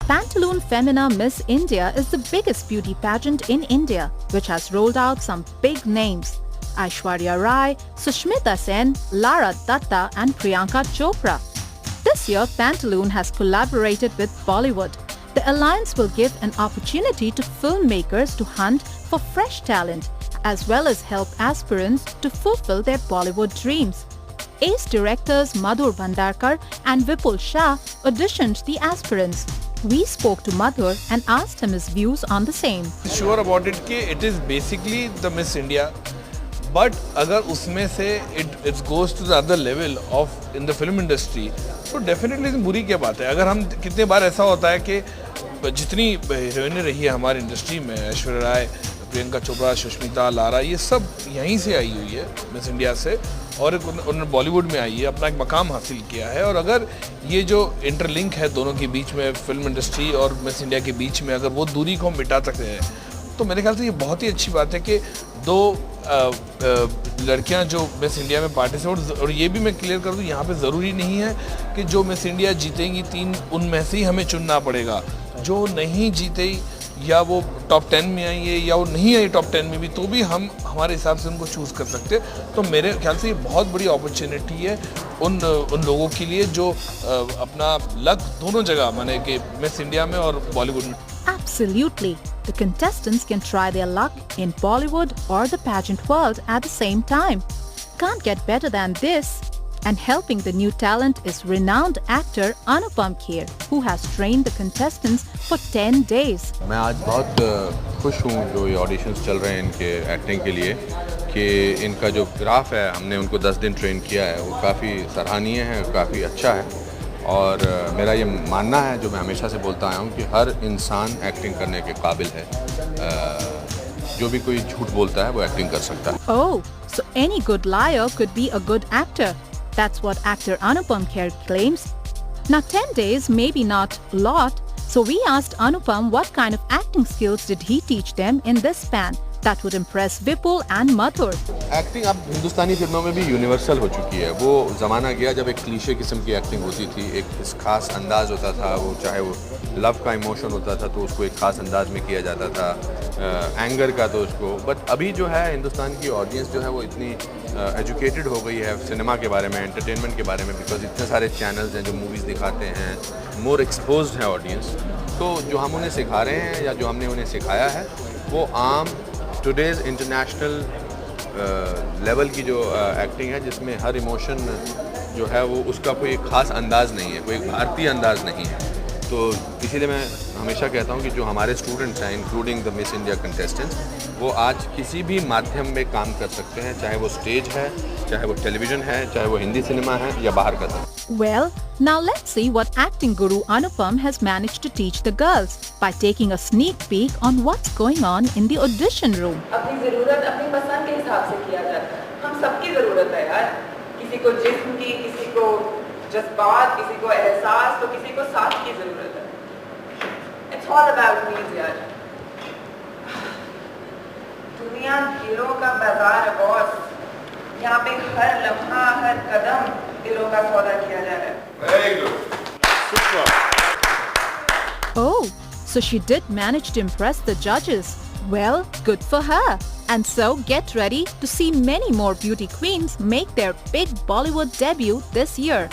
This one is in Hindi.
Pantaloon Femina Miss India is the biggest beauty pageant in India, which has rolled out some big names: Aishwarya Rai, Sushmita Sen, Lara Datta and Priyanka Chopra. This year, Pantaloon has collaborated with Bollywood. The alliance will give an opportunity to filmmakers to hunt for fresh talent, as well as help aspirants to fulfill their Bollywood dreams. Ace directors Madhur Bhandarkar and Vipul Shah auditioned the aspirants. We spoke to Madhur and asked him his views on the same. Sure about it कि it is basically the Miss India, but अगर उसमें से it goes to the other level of in the film industry, तो definitely बुरी क्या बात है. अगर हम कितने बार ऐसा होता है कि जितनी हीरोइनें रही है हमारी इंडस्ट्री में, ऐश्वर्या राय, प्रियंका चोपड़ा, सुष्मिता, लारा, ये सब यहीं से आई हुई है मिस इंडिया से, और उन्होंने बॉलीवुड में आई है, अपना एक मकाम हासिल किया है. और अगर ये जो इंटरलिंक है दोनों के बीच में, फिल्म इंडस्ट्री और मिस इंडिया के बीच में, अगर वो दूरी को हम मिटा सकते हैं, तो मेरे ख्याल से ये बहुत ही अच्छी बात है कि दो लड़कियां जो मिस इंडिया में पार्टिसिपेट. और ये भी मैं क्लियर कर दूं, यहाँ पे ज़रूरी नहीं है कि जो मिस इंडिया जीतेंगी 3 उनमें से ही हमें चुनना पड़ेगा. जो नहीं जीते या वो टॉप 10 में आई है या वो नहीं आई टॉप 10 में भी, तो भी हम हमारे हिसाब से उनको चूज़ कर सकते हैं. तो मेरे ख्याल से ये बहुत बड़ी अपॉर्चुनिटी है उन लोगों के लिए जो अपना लक दोनों जगह, माने कि मिस इंडिया में और बॉलीवुड में. Absolutely. The contestants can try their luck in Bollywood or the pageant world at the same time. Can't get better than this. And helping the new talent is renowned actor Anupam Kher, who has trained the contestants for 10 days. मैं आज बहुत खुश हूँ जो ये ऑडिशंस चल रहे हैं इनके एक्टिंग के लिए, कि इनका जो ग्राफ है, हमने उनको 10 दिन ट्रेन किया है, वो काफ़ी सराहनीय है, काफ़ी अच्छा है. और मेरा ये मानना है, जो मैं हमेशा से बोलता आया हूँ, कि हर इंसान एक्टिंग करने के काबिल है. जो भी कोई झूठ बोलता है वो एक्टिंग कर सकता है. Oh, so any good liar could be a good actor. That's what actor Anupam Kher claims. Now 10 days may be not a lot, so we asked Anupam what kind of acting skills did he teach them in this span that would impress Vipul and Madhur. Acting अब हिंदुस्तानी फिल्मों में भी यूनिवर्सल हो चुकी है. वो ज़माना गया जब एक क्लीशे किस्म की एक्टिंग होती थी, एक खास अंदाज होता था, वो चाहे वो लव का इमोशन होता था तो उसको एक खास अंदाज में किया जाता था, एंगर का तो उसको. बट अभी जो है हिंदुस्तान की ऑडियंस जो है वो इतनी एजुकेटेड हो गई है सिनेमा के बारे में, एंटरटेनमेंट के बारे में, बिकॉज इतने सारे चैनल्स हैं जो मूवीज़ दिखाते हैं, मोर एक्सपोज्ड है ऑडियंस. तो जो हम उन्हें सिखा रहे हैं या जो हमने उन्हें सिखाया है, वो आम टुडेज़ इंटरनेशनल लेवल की जो एक्टिंग है, जिसमें हर इमोशन जो है वो उसका कोई ख़ास अंदाज़ नहीं है, कोई भारतीय अंदाज़ नहीं है. तो इसीलिए मैं हमेशा कहता हूँ कि जो हमारे स्टूडेंट्स हैं, including the miss India contestants, वो आज किसी भी माध्यम में काम कर सकते हैं, चाहे वो स्टेज है, चाहे वो टेलीविज़न है, चाहे वो हिंदी सिनेमा है या बाहर का था. Well, now let's see what acting guru Anupam has managed to teach the girls by taking a sneak peek on what's going on in the audition room. अपनी ज़रूरत अपनी पसंद के हिसाब से किया जाता है. हम सबकी ज़रूरत है यार. किसी को जिस्म की, किसी को जज्बात, किसी को एहसास, तो किसी को साथ की ज़रूरत है. It's all about needs यार. दुनिया दिलों का बाजार है बॉस. यहाँ पे हर लम्हा, हर कदम दिलों का सौदा किया जा रहा है. Very good. Super. Oh, so she did manage to impress the judges. Well, good for her. And so get ready to see many more beauty queens make their big Bollywood debut this year.